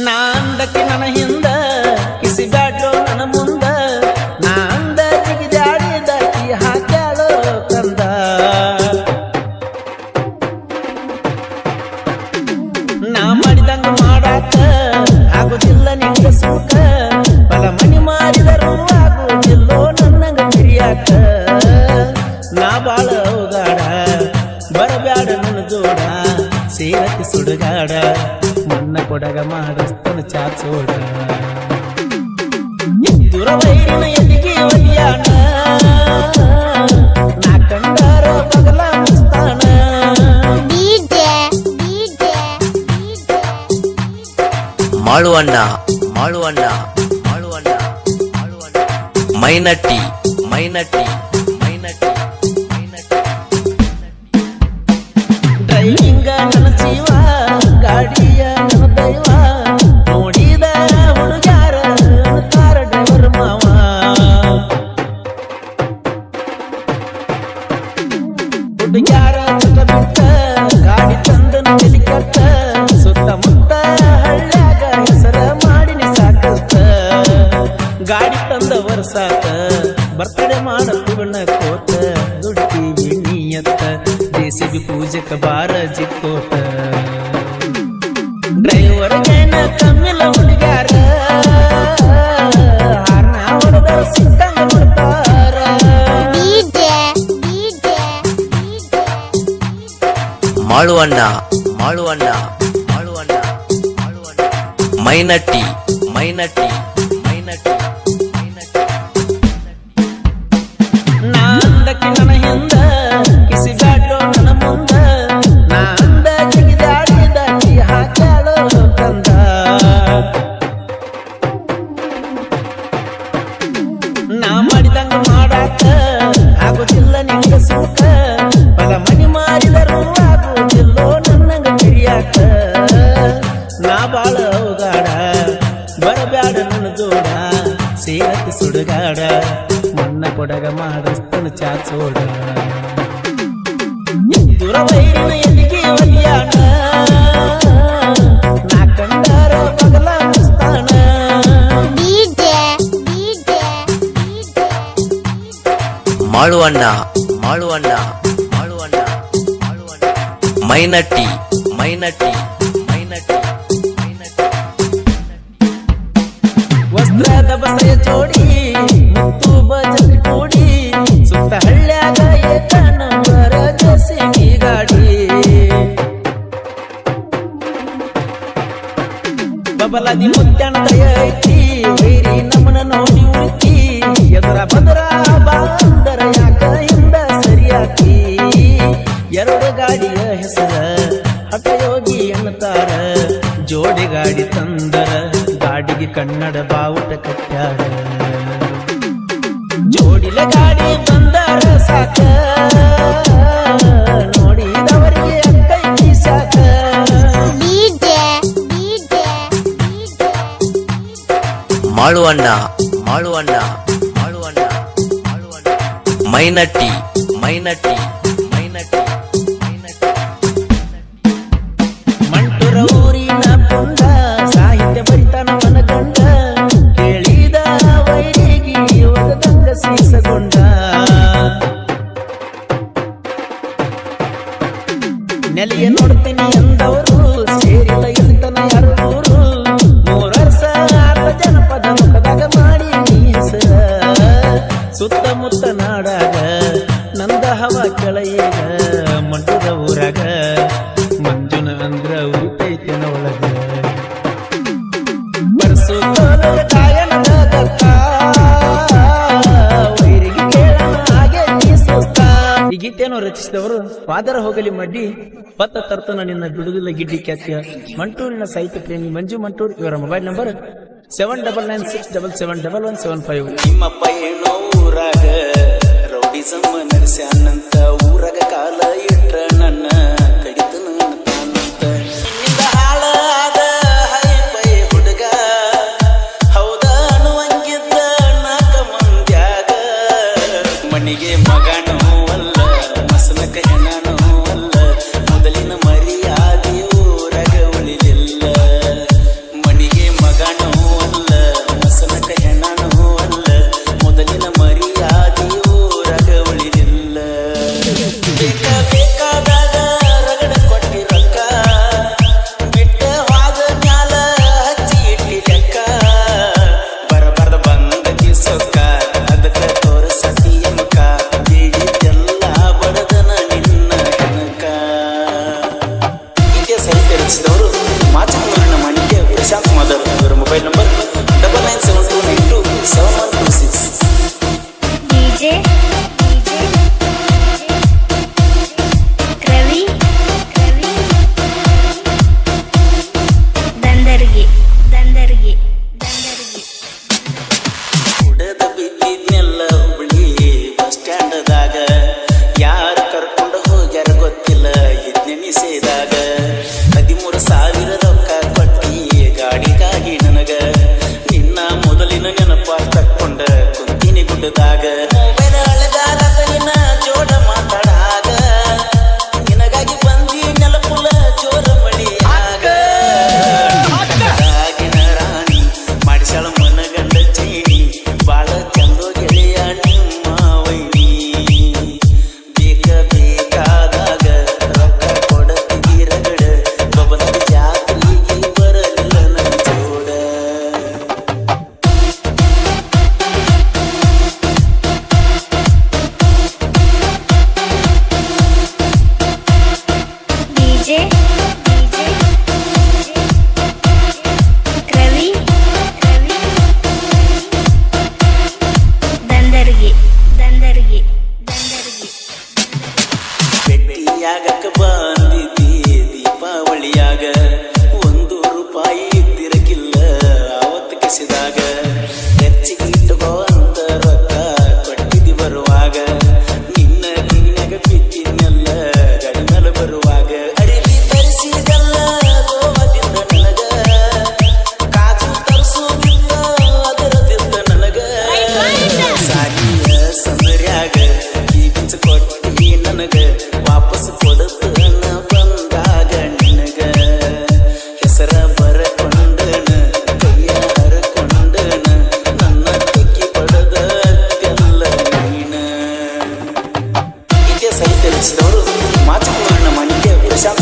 ನಾಂದಕ್ಕೆ ನನ್ನ ಹಿಂದ ಕಿಸಿ ಬ್ಯಾಡ್ರೋ ನನ್ನ ಮುಂದ ನಾಂದ ಜಿಗಿದಾಡಿದಕ್ಕಿ ಹಾಕ್ಯಾಳೋ ಕಂದ ನಾ ಮಾಡಿದಂಗ ಮಾಡಾಕ ಆಗುದಿಲ್ಲ ನಿಂಗ ಸುಖ ಬಲ ಮನಿ ಮಾಡಿದರೂ ಆಗುದಿಲ್ಲೋ ನನ್ನಂಗ ಮಿರಿಯಾಕ ನಾ ಬಾಳ ಹೋಗಾಡ ಬರಬ್ಯಾಡ ನನ್ನ ಜೋಡ ಸೇರತಿ ಸುಡುಗಾಡ ಮನ್ನ ಕೊಡಗ ಮಾಡಸ್ತನ ಚಾಚೋಡ ದುರವೈರಿನ ಎದಿಗೆ ಒಲಿಯಾಣ ನಾ ಕಂಡಾರ ಬಗಲ ಮಸ್ತಾನ ಮಾಳುವಣ್ಣ ಮಾಳುವಣ್ಣ ಮಾಳುವಣ್ಣ ಮಾಳುವಣ್ಣ ಮೈನಟ್ಟಿ ಮೈನಟ್ಟಿ ಮೈನಟ್ಟಿ ಮೈನಟ್ಟಿ ಡ್ರೈವಿಂಗ ನನ್ನ ಜೀವ ಗಾಡಿಯ ನನ್ನ ದೈವ ನೋಡಿದ ಹುಡುಗಾರ ಕಾರ ಡ್ರೈವರ್ ಮಾವ ಹುಡುಗ್ಯಾರ ಚಟ ಬಿಟ್ಟ ಗಾಡಿ ತಂದನ ತಲಿ ಕಟ್ಟ ಸುತ್ತಮುತ್ತ ಹಳ್ಳ್ಯಾಗ ಹೆಸರ ಮಾಡಿನಿ ಸಾಕಷ್ಟ ಗಾಡಿ ತಂದ ವರ್ಷಾತ ಬರ್ತಡೆ ಮಾಡತುಗಣ ಕೋತ ದುಡ್ತೀವಿ ನೀಯತ್ತ ದೇಸಿಬಿ ಪೂಜಕ ಬಾರ ಜಿಕ್ಕೋತ ಡ್ರೈವರ್ ಗೇನ ಕಮ್ಮಿಲ್ಲ ಹುಡುಗ್ಯಾರ ಹಾರ್ನ ಹೊಡೆದ ಸಿಕ್ಕಂಗ ಬಿಡ್ತಾರ ಮಾಳುವಣ್ಣ ಮಾಳುವಣ್ಣ ಮಾಳುವಣ್ಣ ಮಾಳುವಣ್ಣ ಮೈನಟ್ಟಿ ಮೈನಟ್ಟಿ ಮೈನಟ್ಟಿ ಮೈನಟ್ಟಿ ನಾಂದಕ್ಕೆ ನನ್ನ ಹಿಂದ ಕಿಸಿ ಬ್ಯಾಡ್ರೋ ನನ್ನ ಮುಂದ ನಾಂದ ಜಿಗಿದಾಡಿದಕ್ಕಿ ಹಾಕ್ಯಾಳೋ ಕಂದ ನಾ ಮಾಡಿದಂಗ ಮಾಡಾಕ ಆಗುದಿಲ್ಲ ನಿಂಗ ಸುಖ ಬಲ ಮನಿ ಮಾಡಿದರೂ ಆಗುದಿಲ್ಲೋ ನನ್ನಂಗ ಮಿರಿಯಾಕ ನಾ ಬಾಳ ಹೋಗಾಡ ಬರಬ್ಯಾಡ ನನ್ನ ಜೋಡ ಸೇರತಿ ಸುಡುಗಾಡ ಮನ್ನ ಕೊಡಗ ಮಾಡಸ್ತನ ಚಾಚೋಡ ದುರವೈರಿನ ಎದಿಗೆ ಒಲಿಯಾಣ ನಾ ಕಂಡಾರ ಬಗಲ ಮಸ್ತಾನ ಮಾಳುವಣ್ಣ ಮಾಳುವಣ್ಣ ಮಾಳುವಣ್ಣ ಮಾಳುವಣ್ಣ ಮೈನಟ್ಟಿ ಮೈನಟ್ಟಿ ಮೈನಟ್ಟಿ ಮೈನಟ್ಟಿ ವಸ್ತ್ರದ ಬಸೆಯ ಜೋಡಿ ಮುತ್ತು ಬಜರಿ ಕೂಡಿ ಸುತ್ತ ಹಳ್ಳ್ಯಾಗ ಏಕ ನಂಬರ ಜೆಸಿಬಿ ಗಾಡಿ ಬಬಲದಿ ಮುತ್ಯನ ದಯ ಐತಿ ವೈರಿ ನಮ್ಮನ ನೋಡಿ ಉಳಿತಿ ಎದುರ ಬಂದರ ಬಾಂದರ ಯಾಕ ಹಿಂದ ಸರಿಯಾಕಿ ಎರಡು ಗಾಡಿಯ ಹೆಸರ ಹಠಯೋಗಿ ಎನ್ನುತ್ತಾರ ಜೋಡಿ ಗಾಡಿ ತಂದರ ಗಾಡಿಗೆ ಕನ್ನಡ ಬಾವುಟ ಕಟ್ಟ್ಯಾರ ಜೋಡಿಲೆ ಗಾಡಿ ಬಂದರ ಸಾಕ ನೋಡಿದವರಿಗೆ ಅಕ್ಕೈತಿ ಸಾಕ ಮಾಳುವಣ್ಣ ಮಾಳುವಣ್ಣ ಮಾಳುವಣ್ಣ ಮಾಳುವಣ್ಣ ಮೈನಟ್ಟಿ ಮೈನಟ್ಟಿ ಮೈನಟ್ಟಿ ಮೈನಟ್ಟಿ ಮಂಟುರ ಊರಿನ ಪುಂಡ ಸಾಹಿತ್ಯ ಬರಿತಾನ ಮನಗಂಡ ಕೇಳಿದ ವೈರಿಗೆ ಒದದಂಗ ಸೀಸಗೊಂಡ ನೆಲೆಯ ನೋಡ್ತೀನಿ ಎಂದವರು ಸೇರಿಲ್ಲ ಇರ್ತನ ಯಾರು ಊರು 3 ವರ್ಷ ಆತ ಜನಪದ ಮುಖದಾಗ ಮಾಡಿ ನೀ ಹೆಸರ ಸುತ್ತಮುತ್ತ ನಾಡಾಗ ನಂದ ಹವ ಕೆಳಯೇಗ ಮಂಟುದ ಊರಾಗ ಮಂಜುನ ಅಂದ್ರ ಉಳಿತೈತೆನ ಒಳಗ ಬರ್ಸು ತೋಲಗ ಗಾಯನದ ಗಕ್ಕ ವೈರಿಗೆ ಕೇಳನ ಹಾಗೆ ನೀ ಸುಸ್ತ ಈ ಗೀತೆಯನ್ನು ರಚಿಸಿದವರು ಪಾದರ ಹೋಗಲಿ ಮಡ್ಡಿ ಪತ್ತ ತರ್ತನ ನಿನ್ನ ಬಿಡುದಿಲ್ಲ ಗಿಡ್ಡಿ ಖ್ಯಾತಿಯ ಮಂಟೂರಿನ ಸಾಹಿತ್ಯ ಪ್ರೇಮಿ ಮಂಜು ಮಂಟೂರ್. ಇವರ ಮೊಬೈಲ್ ನಂಬರ್ 7996771175. ನಿಮ್ಮಪ್ಪ ಏನೋ ಊರಾಗ ರೌಡಿಸಮ್ ನಡೆಸ್ಯಾನಂತ ಊರಾಗ ಕಾಲ ಇಟ್ರ ನನ್ನ ಕಡಿತನ ತಾನಂತ ನಿಂದ ಹಾಳಾದ ಹೈಪೈ ಹುಡುಗ ಹೌದ ಅನ್ನುವಂಗಿದ್ದ ನಾಕ ಮಂದ್ಯಾಗ ಮನಿಗೆ ಮಗನೂ ಅಲ್ಲ ಮಸನಕ ಹೆಣನೂ ಅಲ್ಲ ಮೊದಲಿನ ಮರ್ಯಾದೆ ಊರಾಗ ಉಳಿಲಿಲ್ಲ ಮನಿ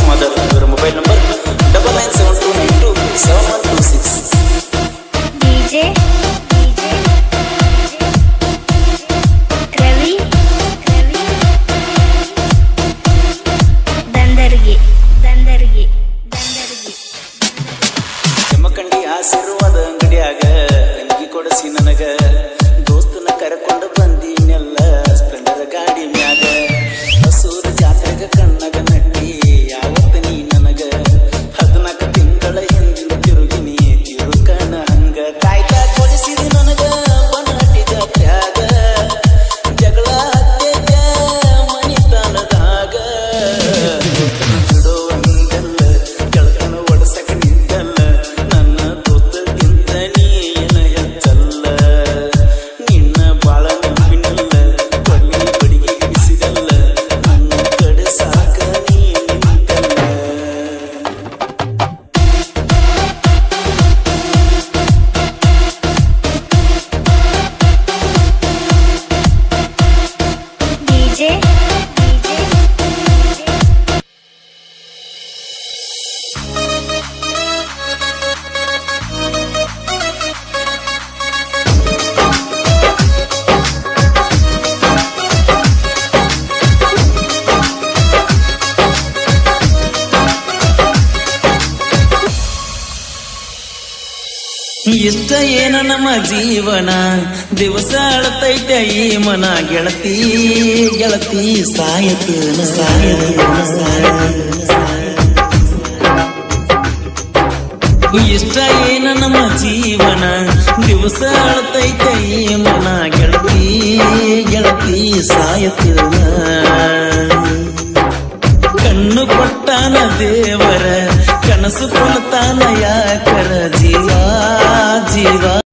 ಮಾದರ್. ಇವರ mobile number 9972927126. DJ Ravi Dandargi Jamkhandi ಆಶೀರ್ವಾದ ಅಂಗಡಿಯಾಗ ಅಂಗಿ ಕೊಡಸಿ ನನಗ ದೋಸ್ತನ ಕರ್ಕೊಂಡು ಬಂದಿನೆಲ್ಲ ಸ್ಪ್ಲೆಂಡರ್ ಗಾಡಿ ಮ್ಯಾಗ ಹಸೂರ ಜಾತ್ರೆಗ ಕಣ್ಣಗ ನಟ್ಟಿ ಯಾವತ್ತ ನೀ ನನಗ 14 ತಿಂಗಳ ಹಿಂದಿನ ತಿರುಗಿನಿ ತಿರುಕಣ ಹಂಗ ಕಾಯ್ತಾ ಕೊಡಿಸಿದಿ ನನಗ ಬನಾಟಿ ಜಾತ್ರ್ಯಾಗ ಜಗಳ ಹತ್ತೆಗ ಮನಿತನದಾಗ ಬಿಡೋ ಅಂದಲ್ಲ ಕೆಳಕಣ ಒಡಸಕ ನಿಂತಲ್ಲ ನನ್ನ ದೋಸ್ತಗಿಂತ ನೀನ ಹೆಚ್ಚಲ್ಲ ನಿನ್ನ ಬಾಳ ನಂಬಿನಲ್ಲ ಕೊಲ್ಲಿ ಬಡಿಗೆ ಬಿಸಿದಲ್ಲ ನನ್ನ ಕಡೆ ಸಾಕ ನೀ ನಿಂತಲ್ಲ. DJ ಇಷ್ಟ ಏನ ನಮ್ಮ ಜೀವನ ದಿವಸ ಅಳತೈತೆ ಈ ಮನ ಗೆಳತಿ ಗೆಳತಿ ಸಾಯತನ ಇಷ್ಟ ಏನ ನಮ್ಮ ಜೀವನ ದಿವಸ ಅಳತೈತೆ ಈ ಮನ ಗೆಳತಿ ಗೆಳತಿ ಸಾಯತನ ಕಣ್ಣು ಕೊಟ್ಟಾನ ದೇವರ ಕನಸು ಕೊಡ್ತಾನ ಯಾಕರ ಜೀವ ಜೀವ